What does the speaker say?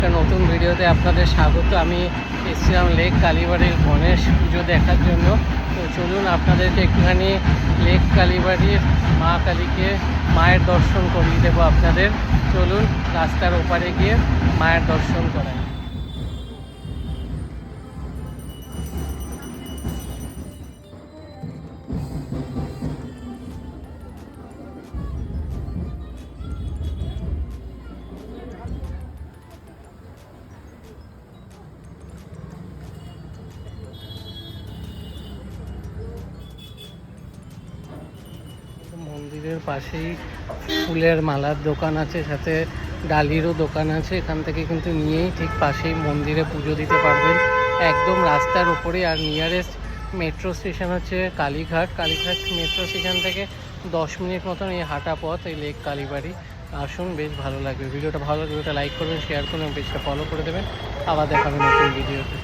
একটা নতুন ভিডিওতে আপনাদের স্বাগত। আমি এসেছিলাম লেক কালীবাড়ির গণেশ পুজো দেখার জন্য। তো চলুন আপনাদেরকে একটুখানি লেক কালীবাড়ির মা কালীকে মায়ের দর্শন করিয়ে দেবো আপনাদের। চলুন রাস্তার ওপারে গিয়ে মায়ের দর্শন করাই। মন্দিরের পাশেই ফুলের মালার দোকান আছে, সাথে ডালিরও দোকান আছে। এখান থেকে কিন্তু নিয়েই ঠিক পাশেই মন্দিরে পুজো দিতে পারবেন, একদম রাস্তার ওপরেই। আর নিয়ারেস্ট মেট্রো স্টেশন হচ্ছে কালীঘাট। কালীঘাট মেট্রো স্টেশন থেকে 10 মিনিট মতন এই হাঁটা পথ এই লেক কালীবাড়ি। আসুন, বেশ ভালো লাগবে। ভিডিওটা ভালো লাগবে, ভিডিওটা লাইক করবেন, শেয়ার করবেন, পেজটা ফলো করে দেবেন। আবার দেখাবেন নতুন ভিডিওতে।